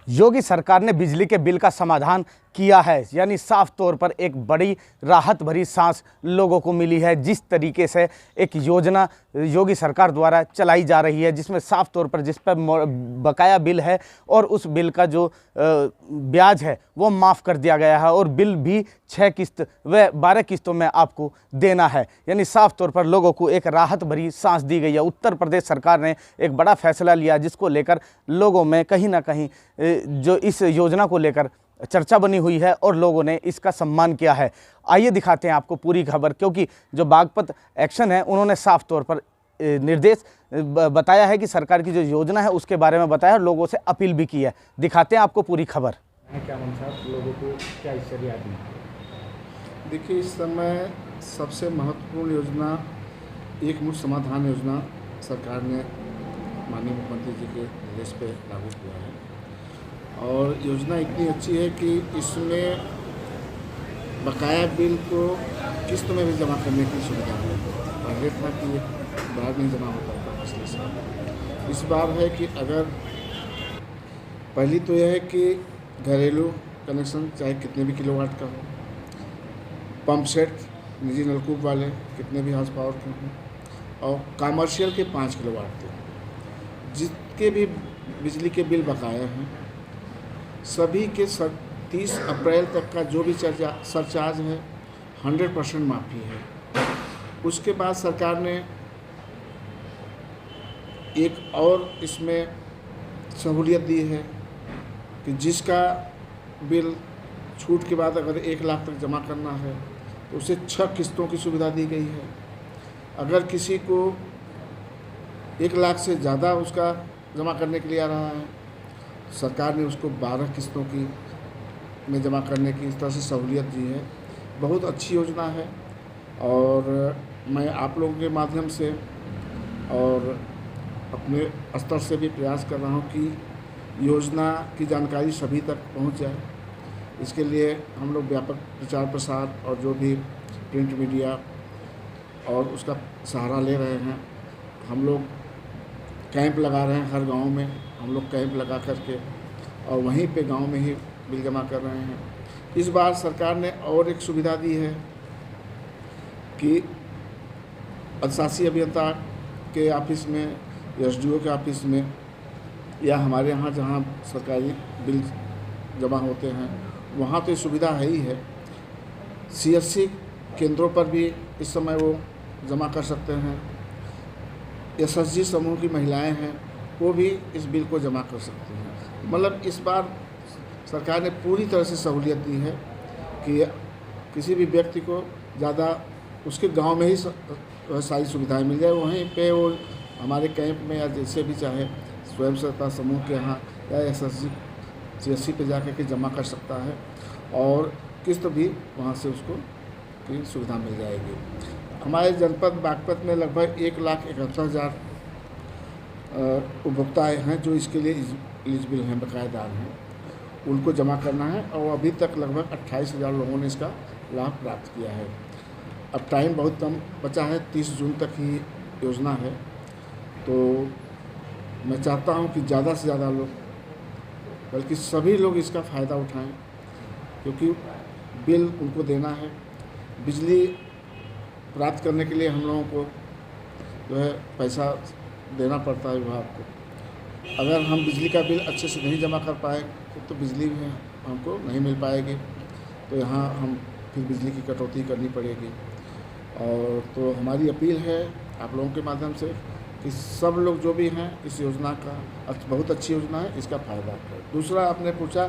योगी सरकार ने बिजली के बिल का समाधान किया है, यानी साफ तौर पर एक बड़ी राहत भरी सांस लोगों को मिली है। जिस तरीके से एक योजना योगी सरकार द्वारा चलाई जा रही है, जिसमें साफ तौर पर जिस पर बकाया बिल है और उस बिल का जो ब्याज है वो माफ़ कर दिया गया है और बिल भी 6 किस्त व 12 किस्तों में आपको देना है, यानी साफ तौर पर लोगों को एक राहत भरी सांस दी गई है। उत्तर प्रदेश सरकार ने एक बड़ा फैसला लिया, जिसको लेकर लोगों में कहीं ना कहीं जो इस योजना को लेकर चर्चा बनी हुई है और लोगों ने इसका सम्मान किया है। आइए दिखाते हैं आपको पूरी खबर, क्योंकि जो बागपत एक्शन है उन्होंने साफ तौर पर निर्देश बताया है कि सरकार की जो योजना है उसके बारे में बताया और लोगों से अपील भी की है। दिखाते हैं आपको पूरी खबर। क्या साहब, लोगों को क्या इससे रियायत दी? देखिए, इस समय सबसे महत्वपूर्ण योजना एक मुश्त समाधान योजना सरकार ने माननीय मुख्यमंत्री जी के निर्देश पे लागू किया है और योजना इतनी अच्छी है कि इसमें बकाया बिल को किस्त में भी जमा करने की सुविधा है। पहले था कि बार नहीं जमा होता था पिछले साल, इस बार है कि अगर पहली तो यह है कि घरेलू कनेक्शन चाहे कितने भी किलोवाट का हो, पंप सेट निजी नलकूप वाले कितने भी हाउस पावर के हों और कमर्शियल के 5 किलोवाट के, जिसके भी बिजली के बिल बकाया हैं सभी के 30 अप्रैल तक का जो भी सरचार्ज है 100% माफ़ी है। उसके बाद सरकार ने एक और इसमें सहूलियत दी है कि जिसका बिल छूट के बाद अगर 1 लाख तक जमा करना है तो उसे 6 किस्तों की सुविधा दी गई है। अगर किसी को 1 लाख से ज़्यादा उसका जमा करने के लिए आ रहा है, सरकार ने उसको 12 किस्तों की में जमा करने की इस तरह से सहूलियत दी है। बहुत अच्छी योजना है और मैं आप लोगों के माध्यम से और अपने स्तर से भी प्रयास कर रहा हूं कि योजना की जानकारी सभी तक पहुंच जाए। इसके लिए हम लोग व्यापक प्रचार प्रसार और जो भी प्रिंट मीडिया और उसका सहारा ले रहे हैं। हम लोग कैंप लगा रहे हैं, हर गांव में हम लोग कैंप लगा करके और वहीं पे गांव में ही बिल जमा कर रहे हैं। इस बार सरकार ने और एक सुविधा दी है कि अधिशासी अभियंता के ऑफिस में, एसडीओ के ऑफिस में या हमारे यहाँ जहाँ सरकारी बिल जमा होते हैं वहाँ तो ये सुविधा है ही है। सीएससी केंद्रों पर भी इस समय वो जमा कर सकते हैं। एसएचजी समूह की महिलाएं हैं वो भी इस बिल को जमा कर सकती हैं। मतलब इस बार सरकार ने पूरी तरह से सहूलियत दी है कि किसी भी व्यक्ति को ज़्यादा उसके गांव में ही सारी सुविधाएं मिल जाए, वहीं पे वो हमारे कैंप में या जैसे भी चाहे स्वयं सहायता समूह के यहाँ या एसएचजी सीएससी पे जाकर के जमा कर सकता है और किस्त भी वहाँ से उसको की सुविधा मिल जाएगी। हमारे जनपद बागपत में लगभग 1,71,000 उपभोक्ता हैं जो इसके लिए एलिजिबल हैं, बकायेदार हैं। उनको जमा करना है और अभी तक लगभग 28,000 लोगों ने इसका लाभ प्राप्त किया है। अब टाइम बहुत कम बचा है, 30 जून तक ही योजना है, तो मैं चाहता हूं कि ज़्यादा से ज़्यादा लोग, बल्कि सभी लोग इसका फ़ायदा उठाएं, क्योंकि बिल उनको देना है। बिजली प्राप्त करने के लिए हम लोगों को जो है पैसा देना पड़ता है विभाग को। अगर हम बिजली का बिल अच्छे से नहीं जमा कर पाए तो बिजली भी हमको नहीं मिल पाएगी, तो यहाँ हम फिर बिजली की कटौती करनी पड़ेगी। और तो हमारी अपील है आप लोगों के माध्यम से कि सब लोग जो भी हैं इस योजना का, बहुत अच्छी योजना है, इसका फ़ायदा करें। दूसरा, आपने पूछा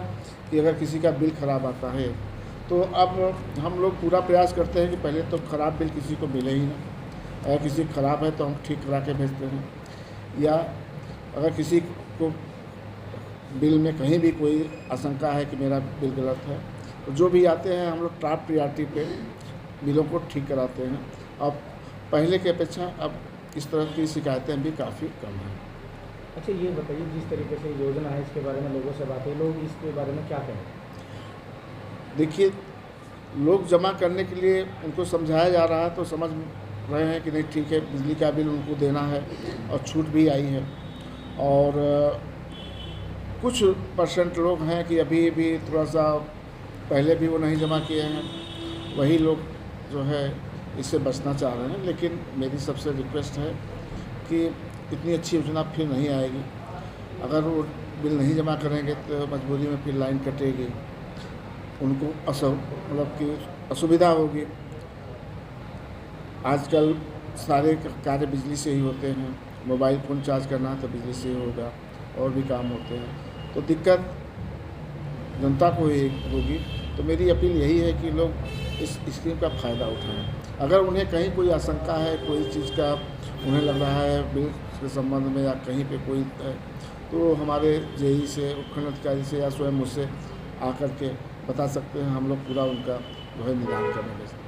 कि अगर किसी का बिल ख़राब आता है तो अब हम लोग पूरा प्रयास करते हैं कि पहले तो ख़राब बिल किसी को मिले ही ना। अगर किसी ख़राब है तो हम ठीक करा के भेजते हैं, या अगर किसी को बिल में कहीं भी कोई आशंका है कि मेरा बिल गलत है तो जो भी आते हैं हम लोग टॉप प्रायोरिटी पे बिलों को ठीक कराते हैं। अब पहले की अपेक्षा अब इस तरह की शिकायतें भी काफ़ी कम हैं। अच्छा, ये बताइए, जिस तरीके से योजना है इसके बारे में लोगों से बातें, लोग इसके बारे में क्या कहें? देखिए, लोग जमा करने के लिए उनको समझाया जा रहा है तो समझ रहे हैं कि नहीं ठीक है, बिजली का बिल उनको देना है और छूट भी आई है। और कुछ परसेंट लोग हैं कि अभी भी थोड़ा सा पहले भी वो नहीं जमा किए हैं, वही लोग जो है इससे बचना चाह रहे हैं। लेकिन मेरी सबसे रिक्वेस्ट है कि इतनी अच्छी योजना फिर नहीं आएगी। अगर वो बिल नहीं जमा करेंगे तो मजबूरी में फिर लाइन कटेगी, उनको मतलब कि असुविधा होगी। आजकल सारे कार्य बिजली से ही होते हैं, मोबाइल फ़ोन चार्ज करना है तो बिजली से ही होगा, और भी काम होते हैं, तो दिक्कत जनता को ही होगी। तो मेरी अपील यही है कि लोग इस स्कीम का फ़ायदा उठाएं। अगर उन्हें कहीं कोई आशंका है, कोई चीज़ का उन्हें लग रहा है बिल के संबंध में या कहीं पे कोई है, तो हमारे जेई से, उपखंड अधिकारी से या स्वयं मुझसे आकर के बता सकते हैं। हम लोग पूरा उनका जो है निदान करेंगे।